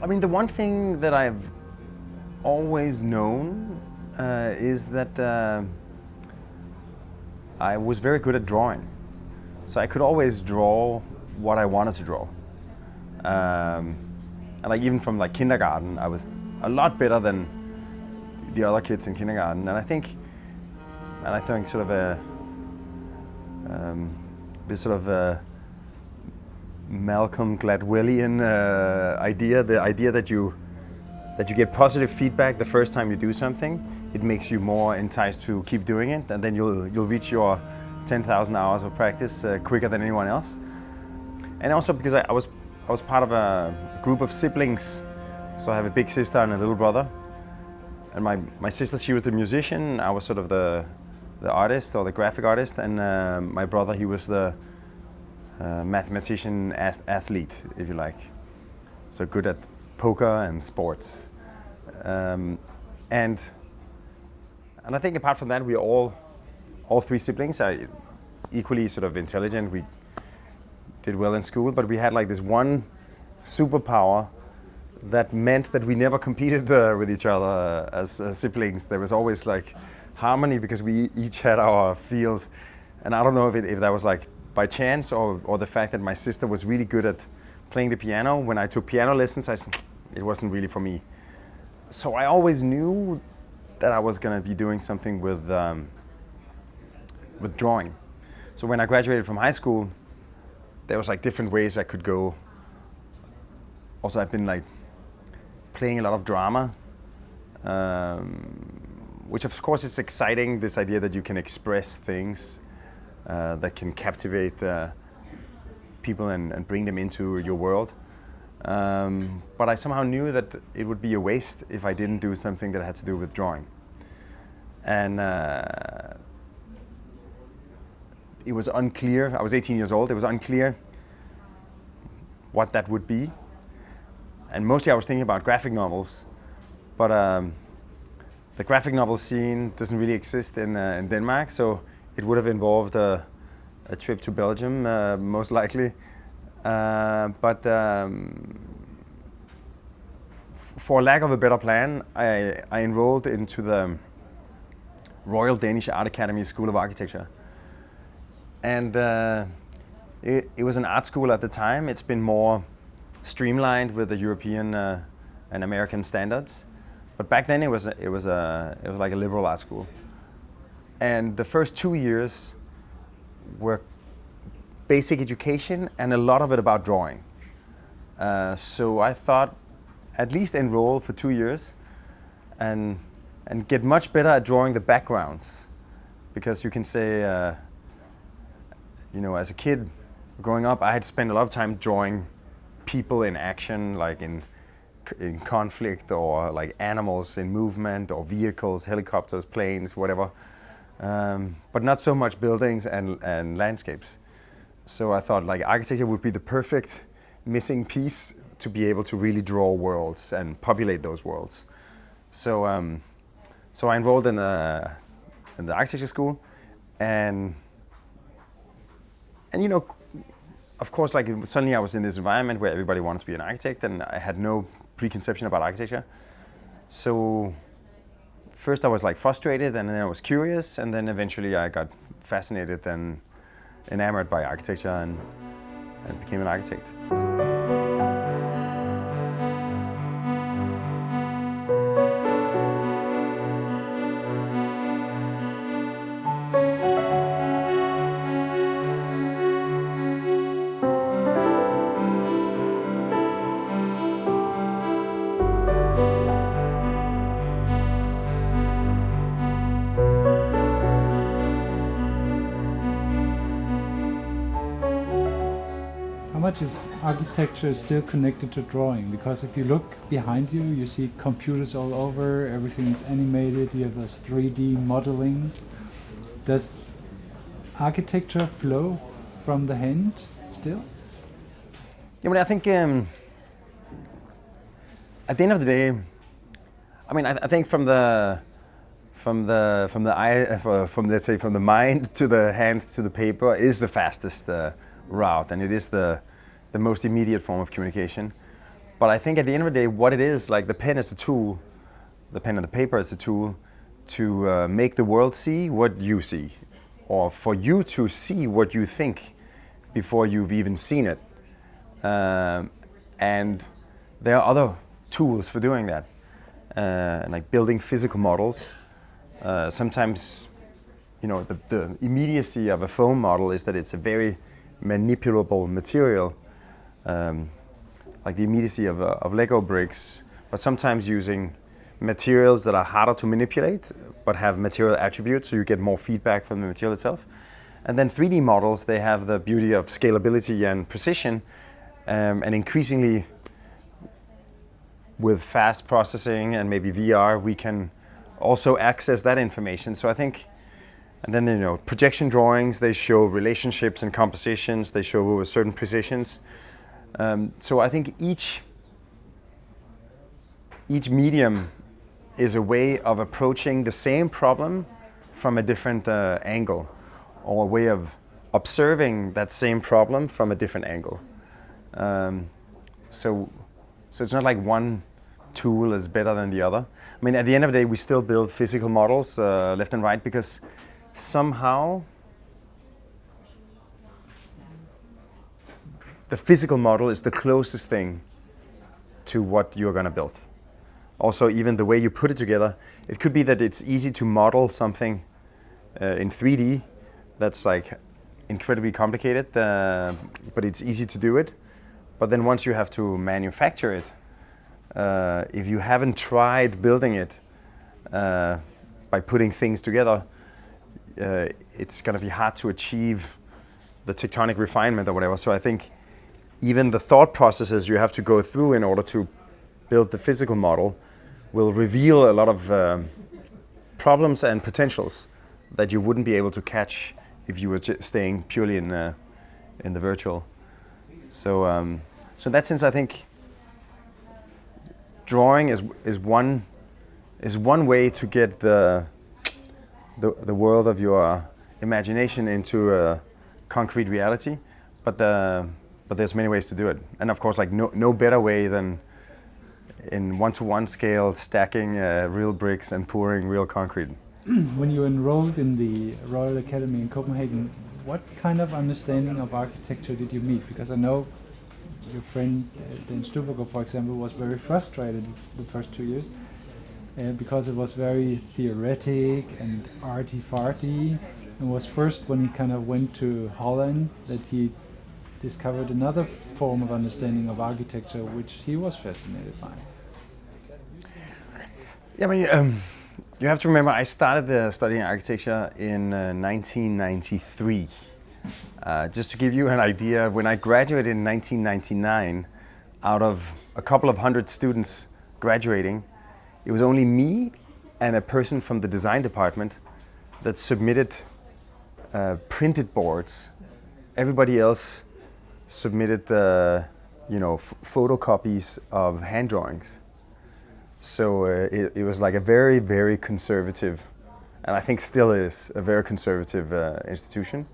I mean, the one thing that I've always known is that I was very good at drawing. So I could always draw what I wanted to draw. And like even from like kindergarten, I was a lot better than the other kids in kindergarten. And I think sort of this sort of Malcolm Gladwellian idea, the idea that you get positive feedback the first time you do something, it makes you more enticed to keep doing it, and then you'll reach your 10,000 hours of practice quicker than anyone else. And also because I was part of a group of siblings, so I have a big sister and a little brother. And my sister, she was the musician, I was sort of the artist or the graphic artist, and my brother, he was the mathematician athlete, if you like. So good at poker and sports. And I think apart from that, we all three siblings are equally sort of intelligent. We did well in school, but we had like this one superpower that meant that we never competed with each other as siblings. There was always like harmony because we each had our field. And I don't know if that was like by chance or the fact that my sister was really good at playing the piano. When I took piano lessons, it wasn't really for me. So I always knew that I was going to be doing something with drawing. So when I graduated from high school, there was like different ways I could go. Also, I've been like playing a lot of drama, which of course is exciting, this idea that you can express things that can captivate people and bring them into your world. But I somehow knew that it would be a waste if I didn't do something that had to do with drawing. And it was unclear, I was 18 years old, it was unclear what that would be. And mostly I was thinking about graphic novels, but the graphic novel scene doesn't really exist in Denmark, so it would have involved a trip to Belgium, most likely. But for lack of a better plan, I enrolled into the Royal Danish Art Academy School of Architecture. And it was an art school at the time. It's been more streamlined with the European and American standards. But back then it was like a liberal art school. And the first 2 years were basic education and a lot of it about drawing. So I thought at least enroll for 2 years and get much better at drawing the backgrounds. Because you can say, as a kid growing up, I had spent a lot of time drawing people in action, like in conflict, or like animals in movement, or vehicles, helicopters, planes, whatever. But not so much buildings and landscapes. So I thought like architecture would be the perfect missing piece to be able to really draw worlds and populate those worlds. So I enrolled in the architecture school, and of course, like suddenly I was in this environment where everybody wanted to be an architect, and I had no preconception about architecture. So first I was like frustrated, and then I was curious, and then eventually I got fascinated and enamored by architecture and became an architect. How much is architecture still connected to drawing? Because if you look behind you, you see computers all over, everything's animated, you have those 3D modelings. Does architecture flow from the hand still? Yeah, but I think at the end of the day, I mean, I think from the let's say from the mind to the hand to the paper is the fastest route, and it is the most immediate form of communication. But I think at the end of the day, what it is, like the pen is a tool, the pen and the paper is a tool to make the world see what you see, or for you to see what you think before you've even seen it. And there are other tools for doing that, like building physical models. Sometimes, the immediacy of a foam model is that it's a very manipulable material, like the immediacy of Lego bricks, but sometimes using materials that are harder to manipulate but have material attributes, so you get more feedback from the material itself. And then 3D models, they have the beauty of scalability and precision, and increasingly with fast processing and maybe VR, we can also access that information. So I think, and then projection drawings, they show relationships and compositions, they show certain precisions. So I think each medium is a way of approaching the same problem from a different angle, or a way of observing that same problem from a different angle. So it's not like one tool is better than the other. I mean, at the end of the day, we still build physical models left and right, because somehow the physical model is the closest thing to what you're going to build. Also, even the way you put it together, it could be that it's easy to model something in 3D that's like incredibly complicated, but it's easy to do it. But then once you have to manufacture it, if you haven't tried building it by putting things together, it's going to be hard to achieve the tectonic refinement or whatever. So I think even the thought processes you have to go through in order to build the physical model will reveal a lot of problems and potentials that you wouldn't be able to catch if you were staying purely in the virtual. So in that sense, I think drawing is one way to get the world of your imagination into a concrete reality, but there's many ways to do it. And of course, like no better way than in one-to-one scale, stacking real bricks and pouring real concrete. When you enrolled in the Royal Academy in Copenhagen, what kind of understanding of architecture did you meet? Because I know your friend Dan Stubago, for example, was very frustrated the first 2 years because it was very theoretic and arty-farty. It was first when he kind of went to Holland that he discovered another form of understanding of architecture, which he was fascinated by. Yeah, I mean, you have to remember, I started studying architecture in 1993. Just to give you an idea, when I graduated in 1999, out of a couple of hundred students graduating, it was only me and a person from the design department that submitted printed boards. Everybody else submitted photocopies of hand drawings. So it was like a very, very conservative, and I think still is a very conservative institution.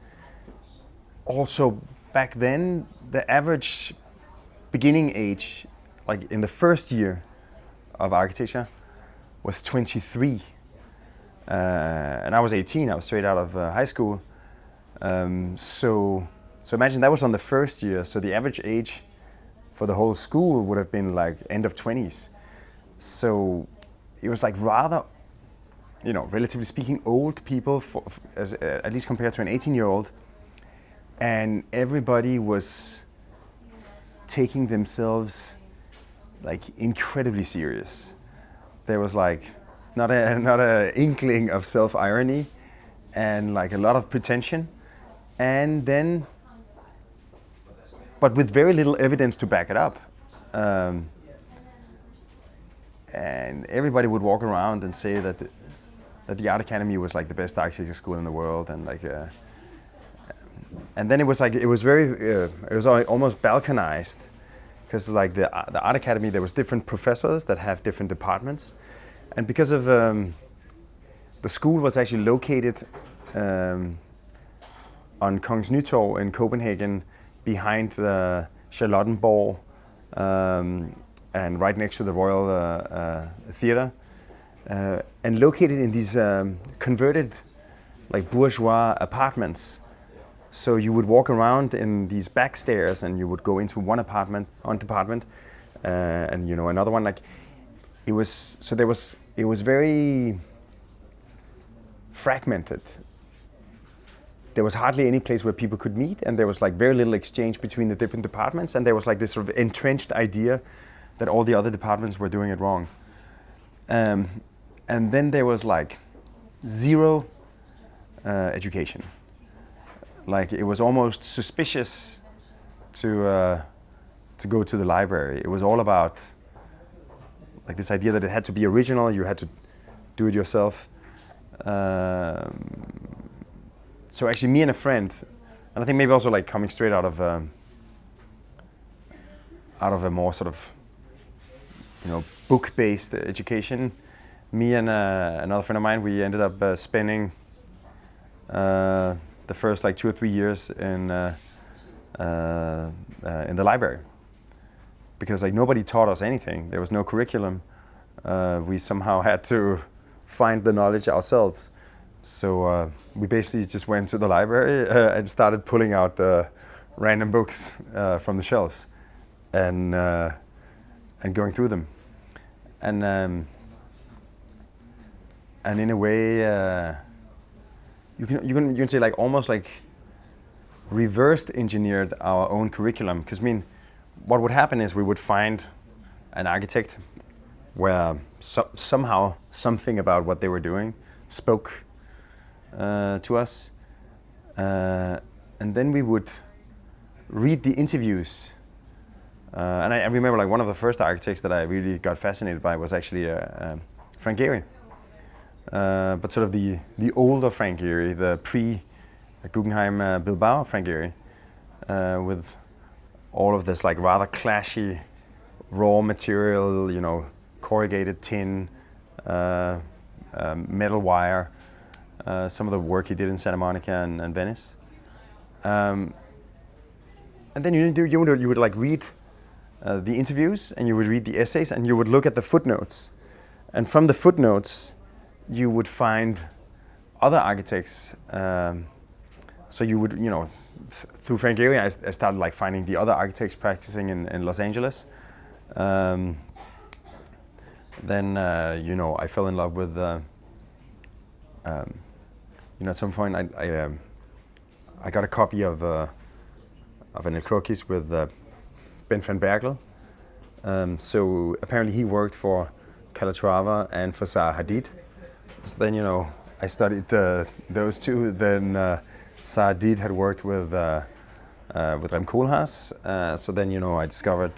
Also, back then, the average beginning age, like in the first year of architecture, was 23. And I was 18, I was straight out of high school. So imagine that was on the first year, so the average age for the whole school would have been like end of 20s. So it was like rather, relatively speaking, old people, at least compared to an 18-year-old. And everybody was taking themselves like incredibly serious. There was like not a inkling of self-irony, and like a lot of pretension, and then, but with very little evidence to back it up. And everybody would walk around and say that the Art Academy was like the best architecture school in the world, and like, and then it was almost balkanized, because like the Art Academy, there was different professors that have different departments, and because of the school was actually located on Kongens Nytorv in Copenhagen, behind the Charlottenborg and right next to the Royal Theatre, and located in these converted, like bourgeois apartments. So you would walk around in these back stairs, and you would go into one department, and another one. Like it was very fragmented. There was hardly any place where people could meet, and there was like very little exchange between the different departments, and there was like this sort of entrenched idea that all the other departments were doing it wrong. And then there was like zero education. Like it was almost suspicious to go to the library. It was all about like this idea that it had to be original. You had to do it yourself. So actually, me and a friend, and I think maybe also like coming straight out of a more sort of book-based education, me and another friend of mine, we ended up spending the first like 2 or 3 years in the library, because like nobody taught us anything. There was no curriculum. We somehow had to find the knowledge ourselves. So we basically just went to the library and started pulling out the random books from the shelves and going through them. And in a way, you can say like almost like reversed engineered our own curriculum. Because I mean, what would happen is we would find an architect where somehow something about what they were doing spoke to us, and then we would read the interviews. And I remember like one of the first architects that I really got fascinated by was actually Frank Gehry. But sort of the older Frank Gehry, the pre-Guggenheim Bilbao Frank Gehry, with all of this like rather clashy raw material, corrugated tin, metal wire, some of the work he did in Santa Monica and Venice. And then you would like read the interviews, and you would read the essays, and you would look at the footnotes. And from the footnotes, you would find other architects. So you would, through Frank Gehry, I started like finding the other architects practicing in Los Angeles. Then I fell in love with. At some point, I got a copy of an El Croquis with Ben van Berkel. So apparently he worked for Calatrava and for Zaha Hadid. So then I studied those two. Then Zaha Hadid had worked with Koolhaas. So then I discovered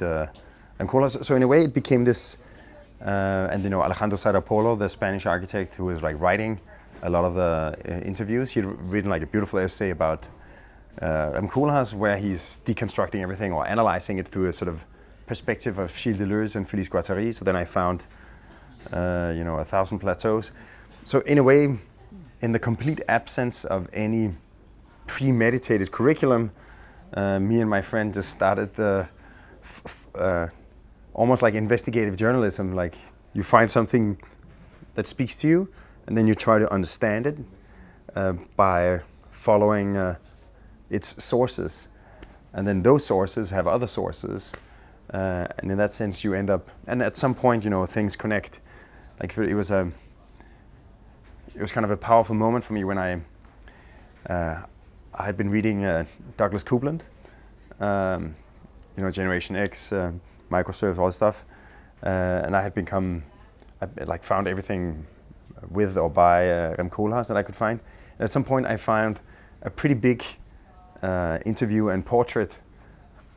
Koolhaas. So in a way it became this. And Alejandro Sarapolo, the Spanish architect who was like writing a lot of the interviews, he'd written like a beautiful essay about Koolhaas, where he's deconstructing everything or analyzing it through a sort of perspective of Gilles Deleuze and Félix Guattari. So then I found 1,000 Plateaus. So in a way, in the complete absence of any premeditated curriculum, me and my friend just started almost like investigative journalism. Like you find something that speaks to you, and then you try to understand it by following its sources. And then those sources have other sources. And in that sense, you end up, and at some point, things connect. Like it was kind of a powerful moment for me when I had been reading Douglas Coupland, Generation X, microservice, all this stuff, and I found everything with or by Koolhaas that I could find. And at some point, I found a pretty big interview and portrait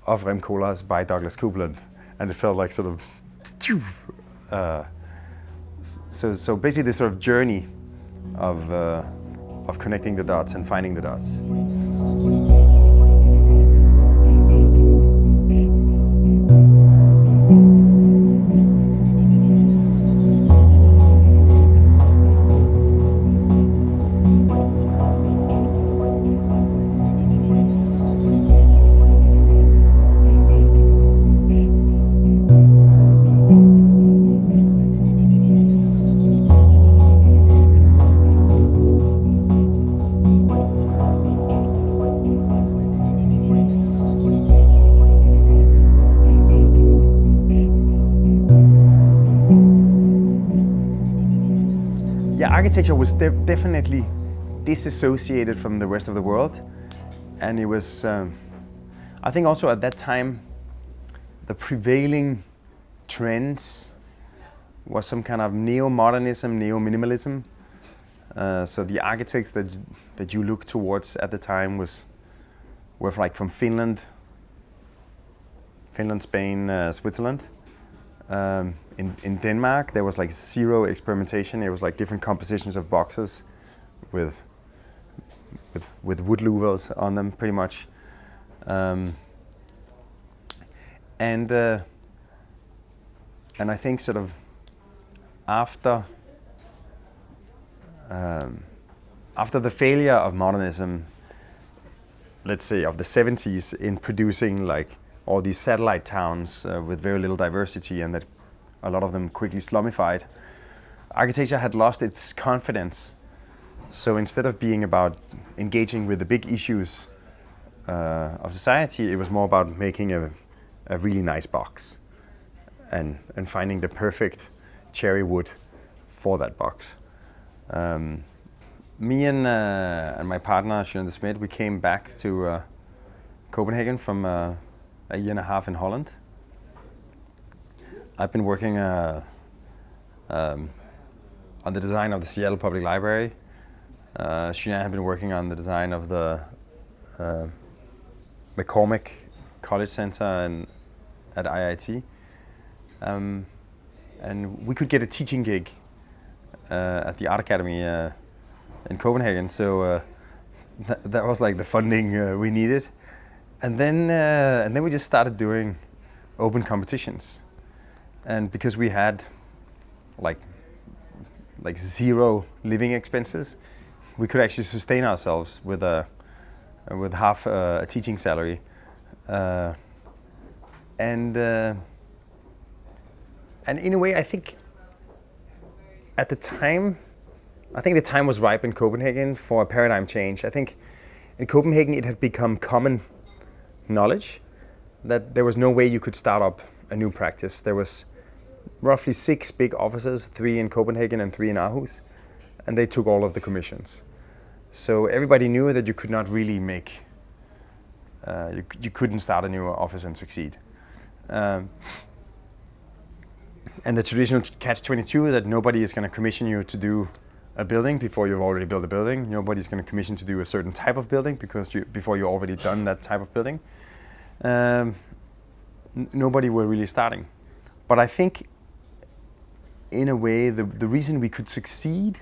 of Koolhaas by Douglas Coupland, and it felt like sort of. So basically, this sort of journey of connecting the dots and finding the dots. architecture was definitely disassociated from the rest of the world, and it was, I think also at that time, the prevailing trends was some kind of neo-modernism, neo-minimalism. So the architects that you look towards at the time were like from Finland, Spain, Switzerland. In Denmark, there was like zero experimentation. It was like different compositions of boxes with wood louvers on them, pretty much. And I think sort of after the failure of modernism, let's say of the 70s, in producing like all these satellite towns with very little diversity, and that a lot of them quickly slumified, architecture had lost its confidence. So instead of being about engaging with the big issues of society, it was more about making a really nice box and finding the perfect cherry wood for that box. Me and my partner, Jean de Smet, we came back to Copenhagen from a year and a half in Holland. I've been working on the design of the Seattle Public Library. Jean had been working on the design of the McCormick College Center at IIT. And we could get a teaching gig at the Art Academy in Copenhagen, so that was like the funding we needed. And then we just started doing open competitions. And because we had like zero living expenses, we could actually sustain ourselves with half a teaching salary. And in a way, I think at the time, the time was ripe in Copenhagen for a paradigm change. I think in Copenhagen it had become common knowledge that there was no way you could start up a new practice. There was roughly 6 big offices, 3 in Copenhagen and 3 in Aarhus, and they took all of the commissions. So everybody knew that you could not really make, you couldn't start a new office and succeed. And the traditional catch-22 that nobody is going to commission you to do a building before you've already built a building. Nobody's going to commission to do a certain type of building before you've already done that type of building. Nobody were really starting. But I think, in a way, the reason we could succeed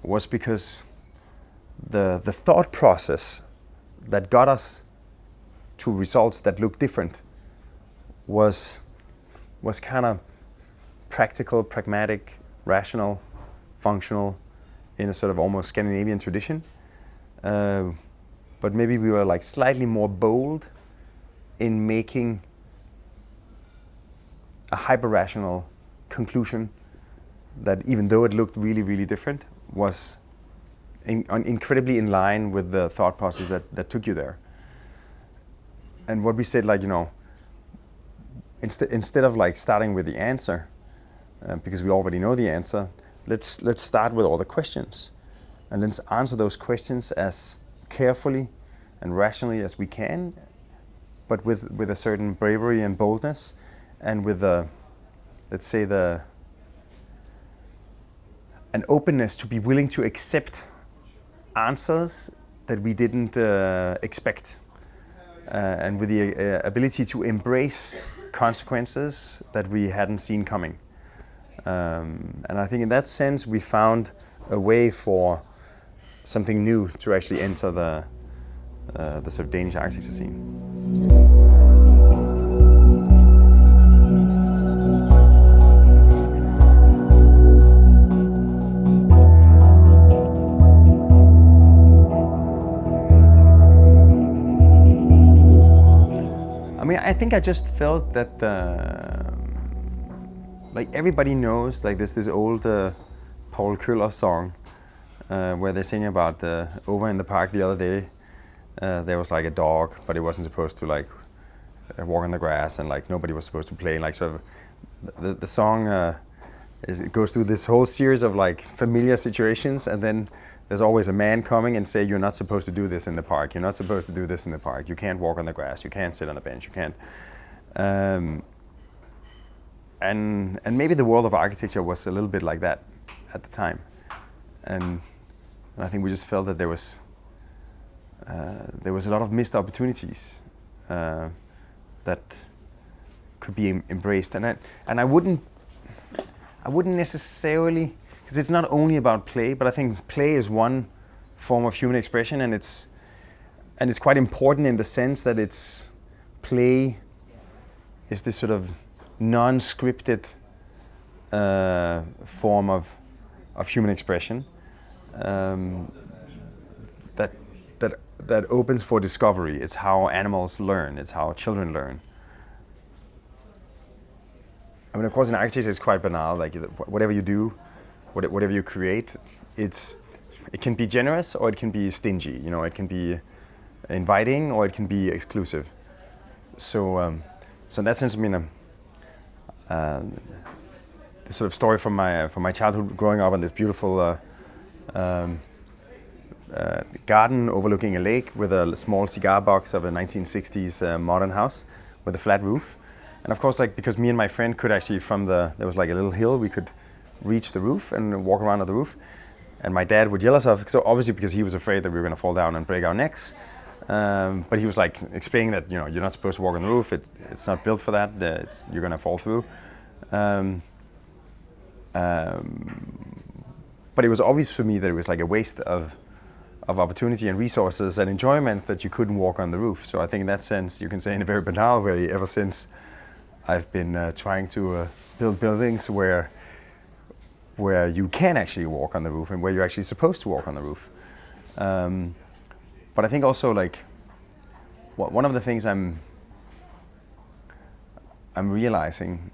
was because the thought process that got us to results that looked different was kind of practical, pragmatic, rational, functional, in a sort of almost Scandinavian tradition. But maybe we were like slightly more bold in making a hyper-rational conclusion that, even though it looked really, really different, was incredibly in line with the thought process that took you there. And what we said, like, instead of like starting with the answer, because we already know the answer, let's start with all the questions, and let's answer those questions as carefully and rationally as we can, but with a certain bravery and boldness, and with an openness to be willing to accept answers that we didn't expect, and with the ability to embrace consequences that we hadn't seen coming. And I think in that sense we found a way for something new to actually enter the sort of Danish architecture scene. I mean, I think I just felt that like everybody knows, like there's this old Paul Köhler song where they sing about over in the park the other day. There was like a dog, but it wasn't supposed to like walk on the grass, and like nobody was supposed to play. Like sort of the song it goes through this whole series of like familiar situations, and then there's always a man coming and say, you're not supposed to do this in the park. You're not supposed to do this in the park. You can't walk on the grass. You can't sit on the bench. You can't. And maybe the world of architecture was a little bit like that at the time, and I think we just felt that there was a lot of missed opportunities that could be embraced, and I wouldn't necessarily, because it's not only about play, but I think play is one form of human expression, and it's quite important in the sense that it's play is this sort of non-scripted form of human expression that opens for discovery. It's how animals learn. It's how children learn. I mean, of course, in architecture, it's quite banal. Like whatever you do, whatever you create, it can be generous or it can be stingy. You know, it can be inviting or it can be exclusive. So in that sense, I mean, the sort of story from my childhood, growing up in this beautiful garden overlooking a lake with a small cigar box of a 1960s modern house with a flat roof. And of course, like, because me and my friend could actually, there was like a little hill, we could reach the roof and walk around on the roof. And my dad would yell us off, so obviously because he was afraid that we were going to fall down and break our necks. But he was like explaining that, you know, you're not supposed to walk on the roof. It's not built for that. You're going to fall through. But it was obvious for me that it was like a waste of opportunity and resources and enjoyment that you couldn't walk on the roof. So I think in that sense, you can say in a very banal way, ever since I've been trying to build buildings where you can actually walk on the roof and where you're actually supposed to walk on the roof. But I think also, like, one of the things I'm realizing,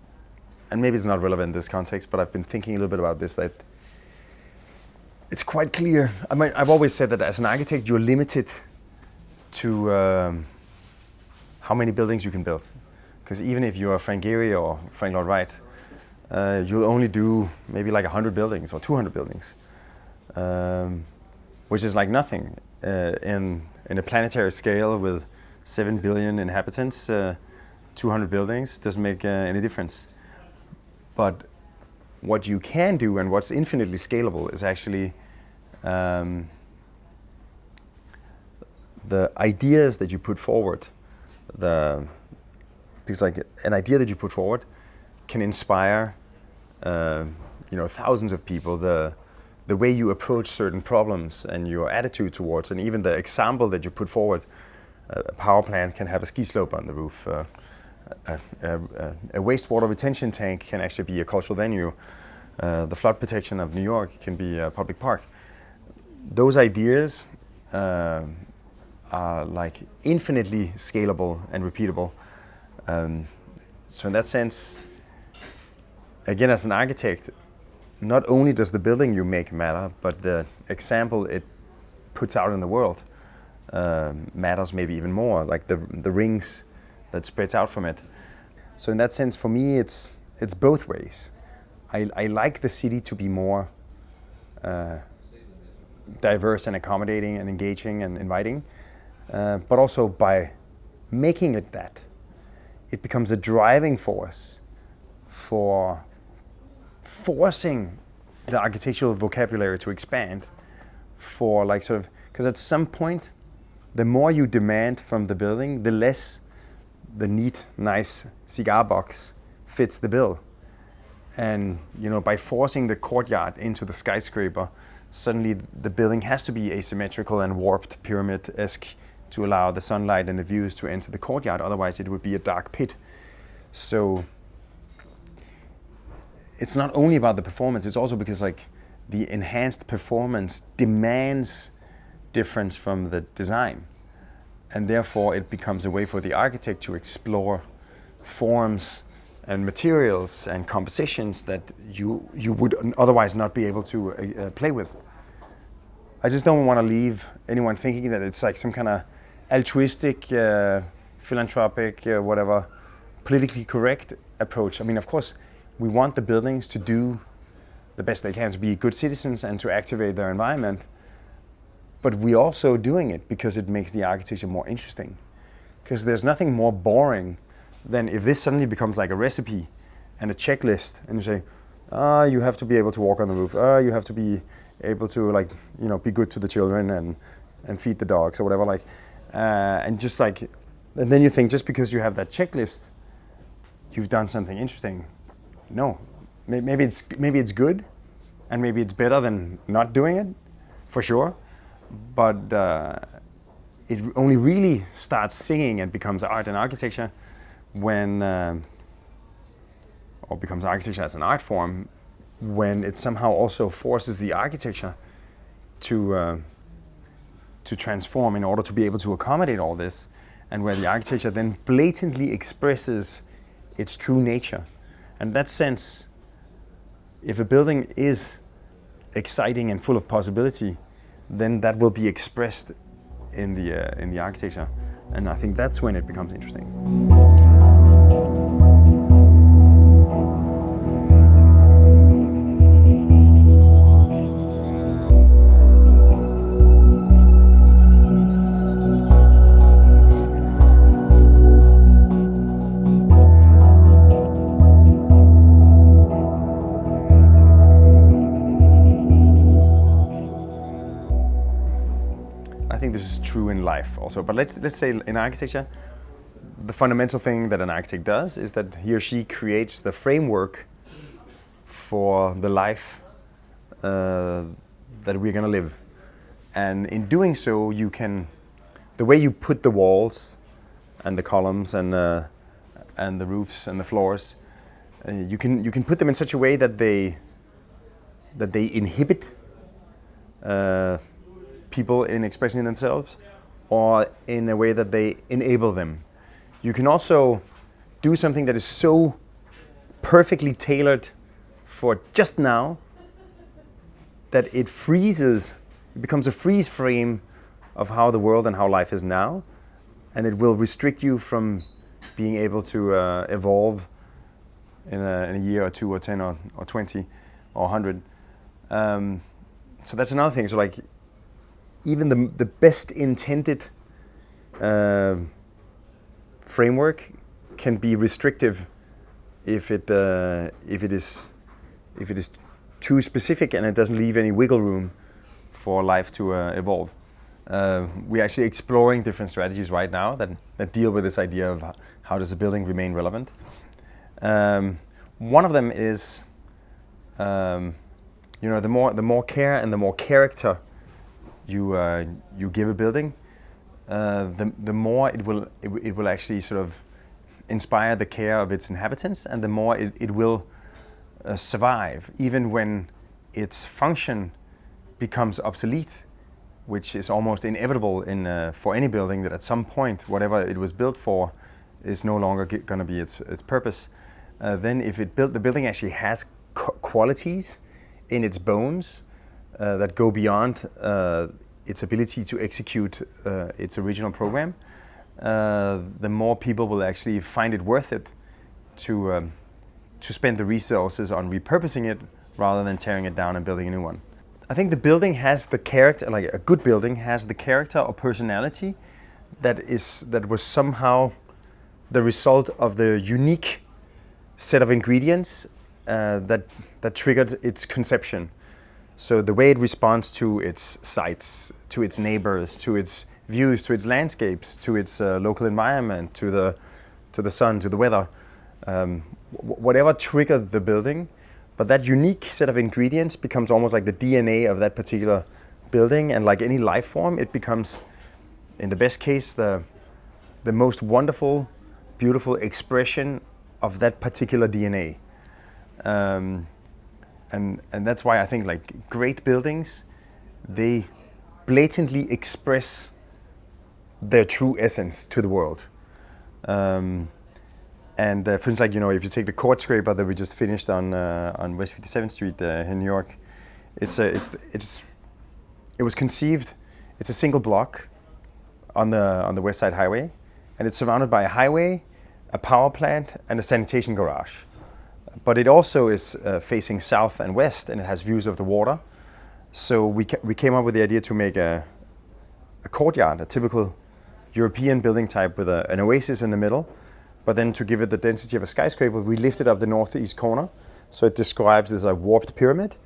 and maybe it's not relevant in this context, but I've been thinking a little bit about this, that it's quite clear. I mean, I've always said that as an architect, you're limited to how many buildings you can build. Because even if you're Frank Gehry or Frank Lloyd Wright, you'll only do maybe like 100 buildings or 200 buildings, which is like nothing. In a planetary scale with 7 billion inhabitants, 200 buildings doesn't make any difference. But what you can do and what's infinitely scalable is actually the ideas that you put forward. Because like an idea that you put forward can inspire thousands of people. The way you approach certain problems and your attitude towards, and even the example that you put forward. A power plant can have a ski slope on the roof. A wastewater retention tank can actually be a cultural venue. The flood protection of New York can be a public park. Those ideas are like infinitely scalable and repeatable. So in that sense, again, as an architect, not only does the building you make matter, but the example it puts out in the world matters maybe even more, like the rings that spreads out from it. So in that sense, for me, it's both ways. I like the city to be more diverse and accommodating and engaging and inviting, but also by making it that, it becomes a driving force for forcing the architectural vocabulary to expand, for like sort of, because at some point, the more you demand from the building, the less the neat, nice cigar box fits the bill. And by forcing the courtyard into the skyscraper, suddenly the building has to be asymmetrical and warped, pyramid-esque, to allow the sunlight and the views to enter the courtyard. Otherwise, it would be a dark pit. So it's not only about the performance, it's also because like the enhanced performance demands difference from the design. And therefore it becomes a way for the architect to explore forms and materials and compositions that you would otherwise not be able to play with. I just don't want to leave anyone thinking that it's like some kind of altruistic, philanthropic, whatever, politically correct approach. I mean, of course, we want the buildings to do the best they can to be good citizens and to activate their environment. But we're also doing it because it makes the architecture more interesting. Because there's nothing more boring than if this suddenly becomes like a recipe and a checklist, and you say, you have to be able to walk on the roof. You have to be able to, like, be good to the children and feed the dogs or whatever. Like, and just like, and then you think just because you have that checklist, you've done something interesting. No, maybe it's good, and maybe it's better than not doing it, for sure. But it only really starts singing and becomes art and architecture when, or becomes architecture as an art form, when it somehow also forces the architecture to transform in order to be able to accommodate all this, and where the architecture then blatantly expresses its true nature. And in that sense, if a building is exciting and full of possibility, then that will be expressed in the architecture, and I think that's when it becomes interesting. I think this is true in life also, but let's say in architecture, the fundamental thing that an architect does is that he or she creates the framework for the life that we're going to live. And in doing so, the way you put the walls and the columns and the roofs and the floors, you can put them in such a way that they inhibit people in expressing themselves, or in a way that they enable them. You can also do something that is so perfectly tailored for just now that it becomes a freeze frame of how the world and how life is now, and it will restrict you from being able to evolve in a year or 2 or 10 or 20 or 100. So that's another thing. So like, even the best intended framework can be restrictive if it is too specific and it doesn't leave any wiggle room for life to evolve. We're actually exploring different strategies right now that deal with this idea of how does a building remain relevant. One of them is, the more care and the more character you give a building, the more it will actually sort of inspire the care of its inhabitants, and the more it will survive, even when its function becomes obsolete, which is almost inevitable for any building, that at some point whatever it was built for is no longer going to be its purpose. Then if the building actually has qualities in its bones that go beyond its ability to execute its original program, the more people will actually find it worth it to spend the resources on repurposing it rather than tearing it down and building a new one. I think the building has the character, like a good building has the character or personality that was somehow the result of the unique set of ingredients that triggered its conception. So the way it responds to its sites, to its neighbors, to its views, to its landscapes, to its local environment, to the sun, to the weather, whatever triggered the building, but that unique set of ingredients becomes almost like the DNA of that particular building, and like any life form, it becomes, in the best case, the most wonderful, beautiful expression of that particular DNA. And that's why I think like great buildings, they blatantly express their true essence to the world. And for instance, like, if you take the court scraper that we just finished on West 57th Street in New York, it was conceived. It's a single block on the West Side Highway, and it's surrounded by a highway, a power plant, and a sanitation garage. but it also is facing south and west, and it has views of the water. So we came up with the idea to make a courtyard, a typical European building type with an oasis in the middle, but then to give it the density of a skyscraper, we lifted up the northeast corner, so it describes as a warped pyramid,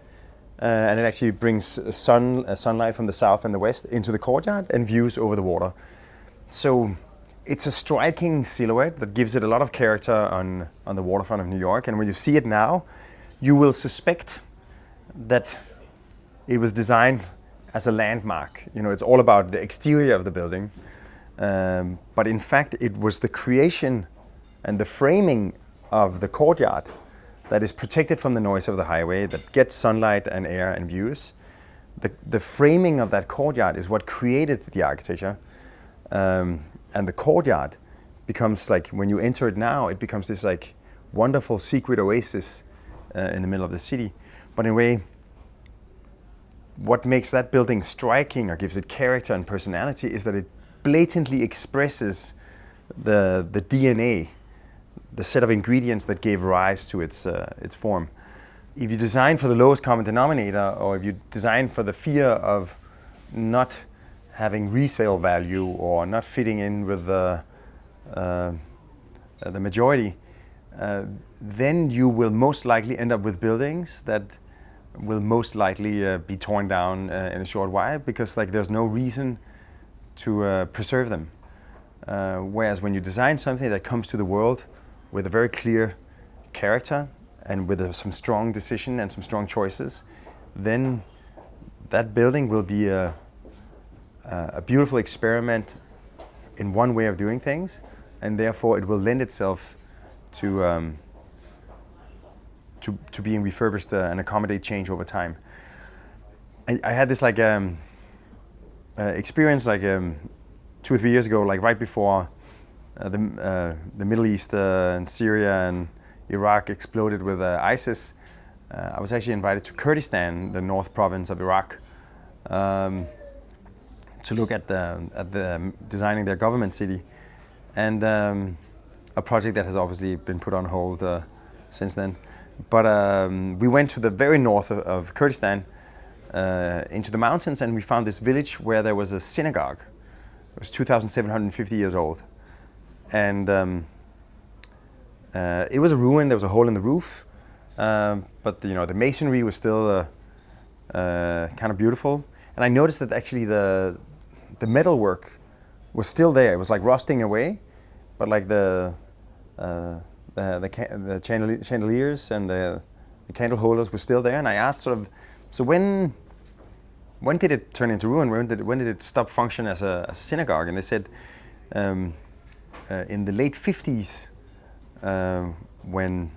and it actually brings sunlight from the south and the west into the courtyard and views over the water. So it's a striking silhouette that gives it a lot of character on the waterfront of New York, and when you see it now, you will suspect that it was designed as a landmark. You know, it's all about the exterior of the building, but in fact it was the creation and the framing of the courtyard that is protected from the noise of the highway, that gets sunlight and air and views. The framing of that courtyard is what created the architecture, and the courtyard becomes like, when you enter it now, it becomes this like wonderful secret oasis in the middle of the city. But in a way, what makes that building striking or gives it character and personality is that it blatantly expresses the DNA, the set of ingredients that gave rise to its form. If you design for the lowest common denominator, or if you design for the fear of not having resale value or not fitting in with the majority, then you will most likely end up with buildings that will most likely be torn down in a short while, because like there's no reason to preserve them. Whereas when you design something that comes to the world with a very clear character and with some strong decision and some strong choices, then that building will be a beautiful experiment in one way of doing things, and therefore it will lend itself to being refurbished and accommodate change over time. I had this like experience like 2 or 3 years ago, like right before the Middle East and Syria and Iraq exploded with ISIS. I was actually invited to Kurdistan, the north province of Iraq, to look at the designing their government city, and a project that has obviously been put on hold since then. But we went to the very north of Kurdistan, into the mountains, and we found this village where there was a synagogue. It was 2,750 years old, and it was a ruin. There was a hole in the roof, but the masonry was still kind of beautiful. And I noticed that actually the metalwork was still there. It was like rusting away, but like the chandeliers and the candle holders were still there. And I asked sort of, so when did it turn into ruin? When did it stop function as a synagogue? And they said in the late 50s, when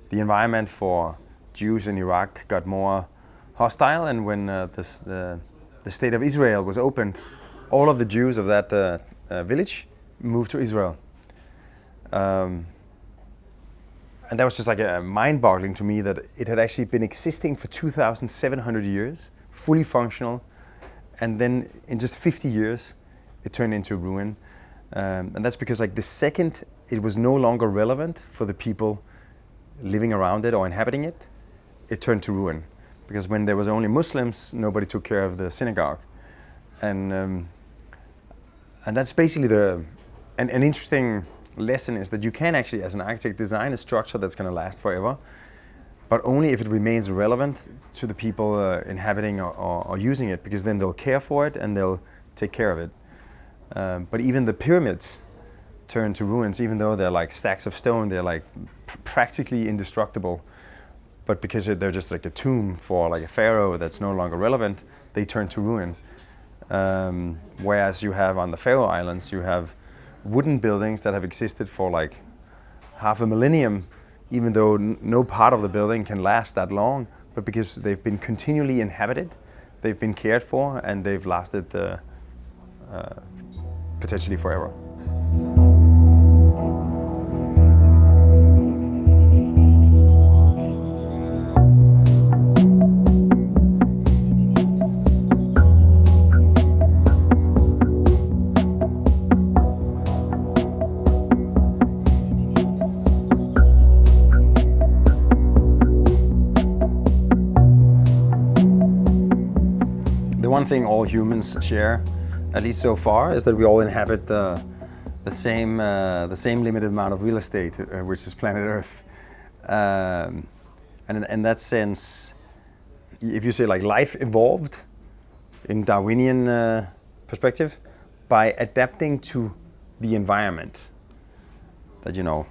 the environment for Jews in Iraq got more hostile, and when the state of Israel was opened, all of the Jews of that village moved to Israel. And that was just like mind-boggling to me that it had actually been existing for 2,700 years, fully functional, and then in just 50 years, it turned into ruin. And that's because like the second it was no longer relevant for the people living around it or inhabiting it, it turned to ruin. Because when there was only Muslims, nobody took care of the synagogue. And that's basically an interesting lesson, is that you can actually, as an architect, design a structure that's going to last forever, but only if it remains relevant to the people inhabiting or using it, because then they'll care for it and they'll take care of it. But even the pyramids turn to ruins, even though they're like stacks of stone, they're like practically indestructible. But because they're just like a tomb for like a pharaoh that's no longer relevant, they turn to ruin. Whereas you have on the Faroe Islands, you have wooden buildings that have existed for like half a millennium, even though no part of the building can last that long, but because they've been continually inhabited, they've been cared for, and they've lasted potentially forever. one thing all humans share, at least so far, is that we all inhabit the same limited amount of real estate, which is planet Earth. And in that sense, if you say like life evolved in Darwinian perspective by adapting to the environment, that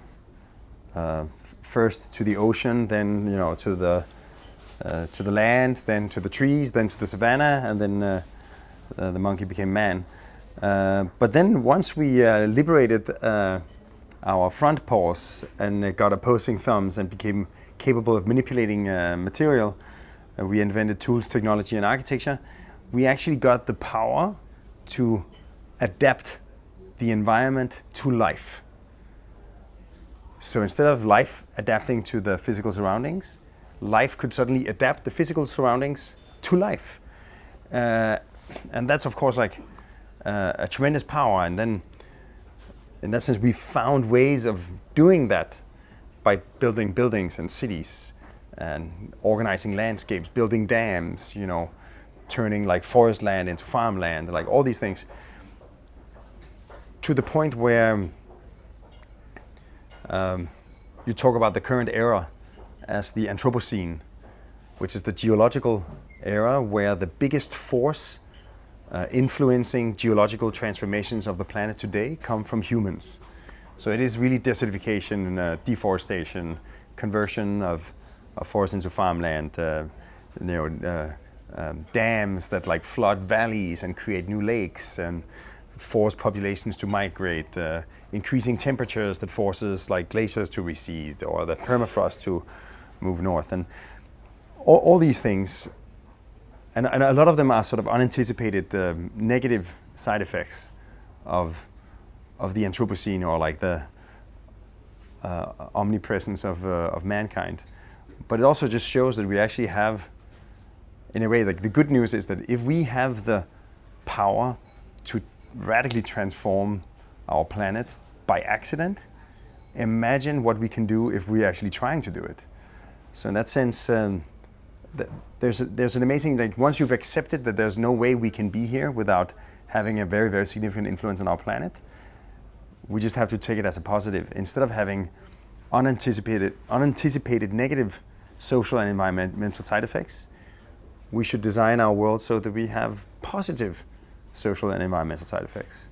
first to the ocean, then to the land, then to the trees, then to the savanna, and then the monkey became man. But then once we liberated our front paws and got opposing thumbs and became capable of manipulating material, we invented tools, technology, and architecture. We actually got the power to adapt the environment to life. So instead of life adapting to the physical surroundings, life could suddenly adapt the physical surroundings to life. And that's of course like a tremendous power. And then in that sense, we found ways of doing that by building buildings and cities and organizing landscapes, building dams, turning like forest land into farmland, like all these things, to the point where you talk about the current era as the Anthropocene, which is the geological era where the biggest force influencing geological transformations of the planet today come from humans. So it is really desertification, deforestation, conversion of forests into farmland, dams that like flood valleys and create new lakes and force populations to migrate, increasing temperatures that forces like glaciers to recede or the permafrost to move north, and all these things. And a lot of them are sort of unanticipated negative side effects of the Anthropocene, or like the omnipresence of mankind. But it also just shows that we actually have, in a way, like the good news is that if we have the power to radically transform our planet by accident, imagine what we can do if we're actually trying to do it. So in that sense, there's an amazing, like once you've accepted that there's no way we can be here without having a very, very significant influence on our planet, we just have to take it as a positive. Instead of having unanticipated negative social and environmental side effects, we should design our world so that we have positive social and environmental side effects.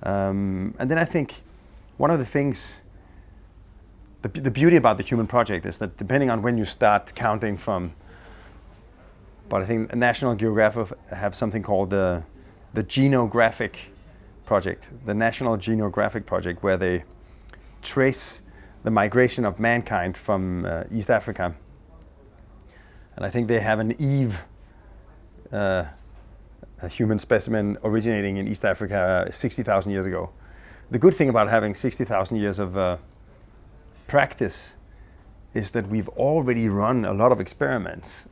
And then I think one of the things, the beauty about the human project is that depending on when you start counting from, but I think National Geographic have something called the Genographic Project, the National Genographic Project, where they trace the migration of mankind from East Africa. And I think they have an Eve, a human specimen originating in East Africa 60,000 years ago. The good thing about having 60,000 years of practice is that we've already run a lot of experiments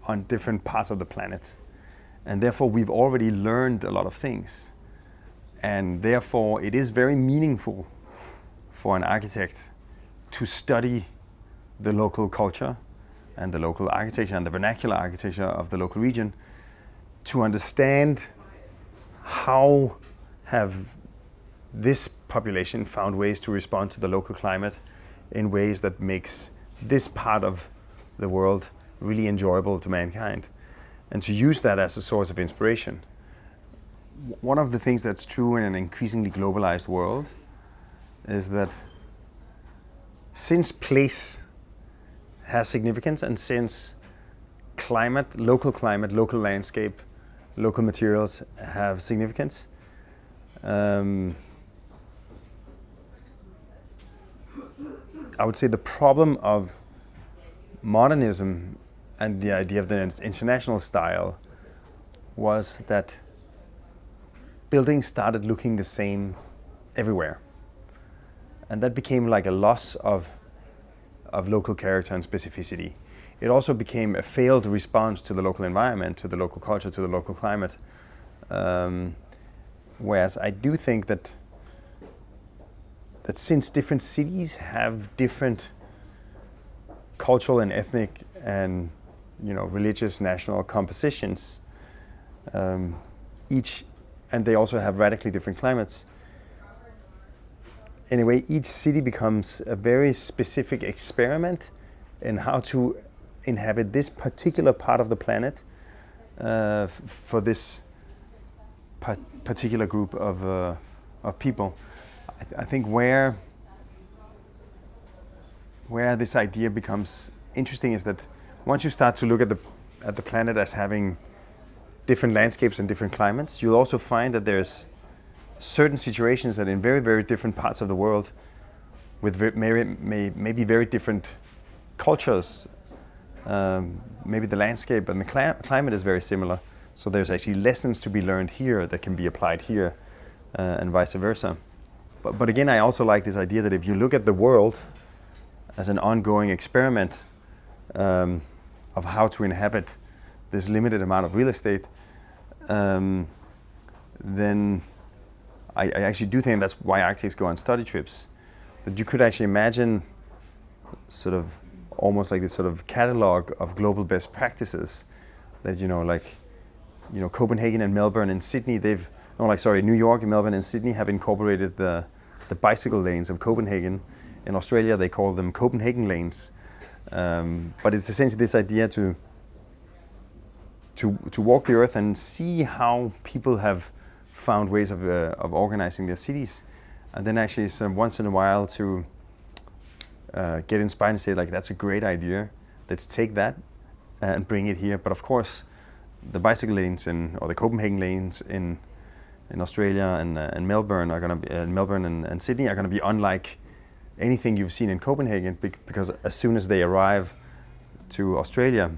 on different parts of the planet. And therefore, we've already learned a lot of things. And therefore, it is very meaningful for an architect to study the local culture and the local architecture and the vernacular architecture of the local region to understand how have this population found ways to respond to the local climate in ways that makes this part of the world really enjoyable to mankind, and to use that as a source of inspiration. One of the things that's true in an increasingly globalized world is that since place has significance, and since climate, local landscape, local materials have significance, I would say the problem of modernism and the idea of the international style was that buildings started looking the same everywhere. And that became like a loss of local character and specificity. It also became a failed response to the local environment, to the local culture, to the local climate. Whereas I do think that since different cities have different cultural and ethnic and religious national compositions, And they also have radically different climates. Anyway, each city becomes a very specific experiment in how to inhabit this particular part of the planet for this particular group of people. I think where this idea becomes interesting is that once you start to look at the planet as having different landscapes and different climates, you'll also find that there's certain situations that in very, very different parts of the world with maybe very different cultures, maybe the landscape and the climate is very similar. So there's actually lessons to be learned here that can be applied here and vice versa. But again, I also like this idea that if you look at the world as an ongoing experiment of how to inhabit this limited amount of real estate, then I actually do think that's why architects go on study trips. That you could actually imagine sort of almost like this sort of catalog of global best practices that, Copenhagen and Melbourne and Sydney, New York and Melbourne and Sydney have incorporated the bicycle lanes of Copenhagen. In Australia, they call them Copenhagen lanes. But it's essentially this idea to walk the earth and see how people have found ways of organizing their cities, and then actually once in a while to get inspired and say, like, that's a great idea, let's take that and bring it here. But of course, the bicycle lanes or the Copenhagen lanes in Australia and Melbourne are going to be Melbourne and Sydney are going to be unlike anything you've seen in Copenhagen, because as soon as they arrive to Australia,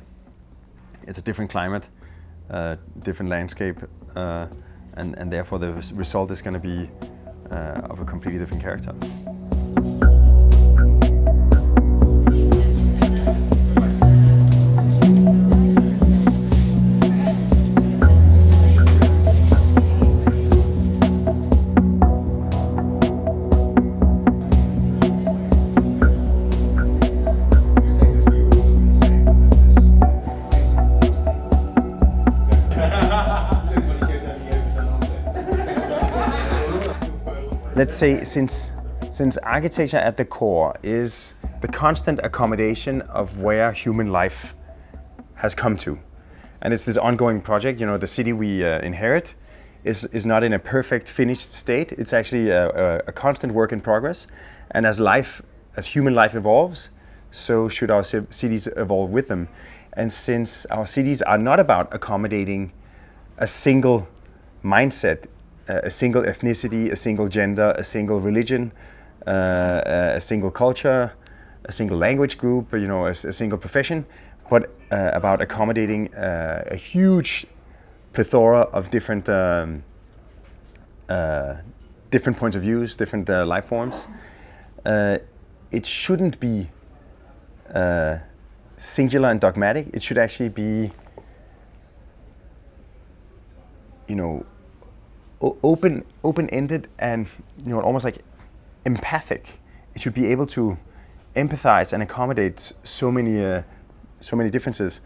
it's a different climate, different landscape, and therefore the result is going to be of a completely different character. Let's say since architecture at the core is the constant accommodation of where human life has come to, and it's this ongoing project. The city we inherit is not in a perfect finished state. It's actually a constant work in progress, and as human life evolves, so should our cities evolve with them. And since our cities are not about accommodating a single mindset, a single ethnicity, a single gender, a single religion, a single culture, a single language group, a single profession, but about accommodating a huge plethora of different points of views, different life forms. It shouldn't be singular and dogmatic. It should actually be, open-ended and almost like empathic. It should be able to empathize and accommodate so many differences.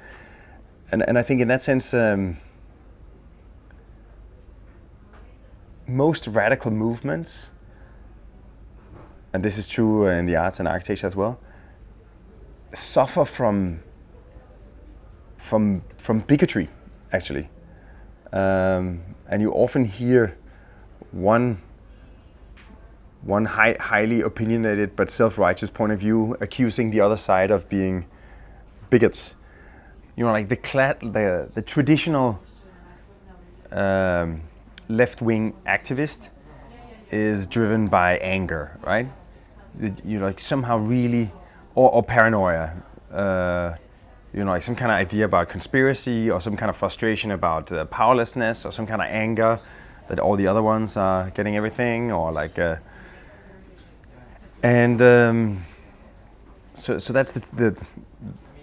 And I think in that sense, most radical movements, and this is true in the arts and architecture as well, suffer from bigotry, actually. And you often hear one highly opinionated but self-righteous point of view accusing the other side of being bigots. Like the traditional left-wing activist is driven by anger, right? Like somehow really, or paranoia. Like some kind of idea about conspiracy, or some kind of frustration about powerlessness, or some kind of anger that all the other ones are getting everything, or like, so that's the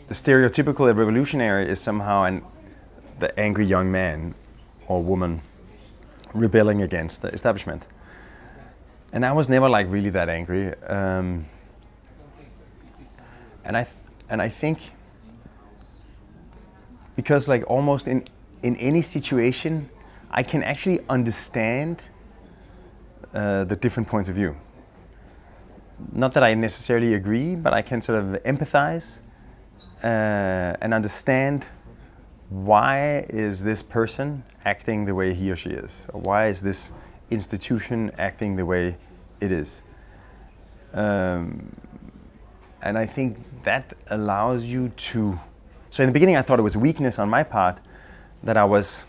stereotypical revolutionary is somehow the angry young man or woman rebelling against the establishment. And I was never like really that angry, and I think. Because like almost in in any situation, I can actually understand the different points of view. Not that I necessarily agree, but I can sort of empathize and understand why is this person acting the way he or she is, or why is this institution acting the way it is. And I think that allows you to... So in the beginning I thought it was weakness on my part, that I was...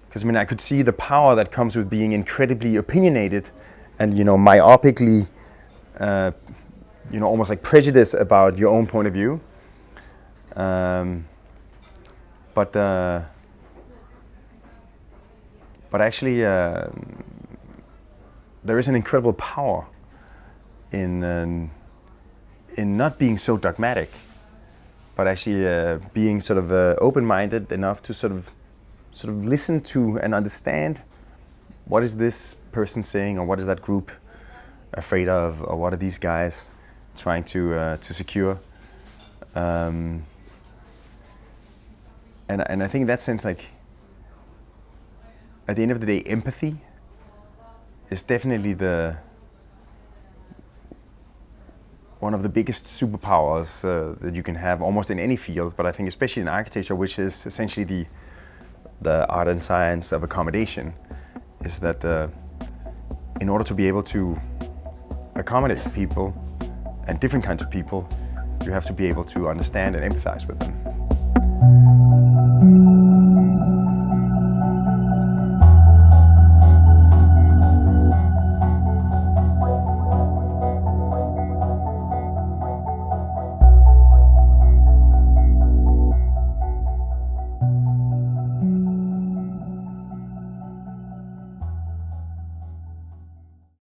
Because I could see the power that comes with being incredibly opinionated and, myopically, almost like prejudice about your own point of view. But actually, there is an incredible power in not being so dogmatic, but actually being sort of open-minded enough to sort of listen to and understand what is this person saying, or what is that group afraid of, or what are these guys trying to secure. And I think in that sense, like, at the end of the day, empathy is definitely one of the biggest superpowers that you can have almost in any field, but I think especially in architecture, which is essentially the art and science of accommodation, is that in order to be able to accommodate people and different kinds of people, you have to be able to understand and empathize with them.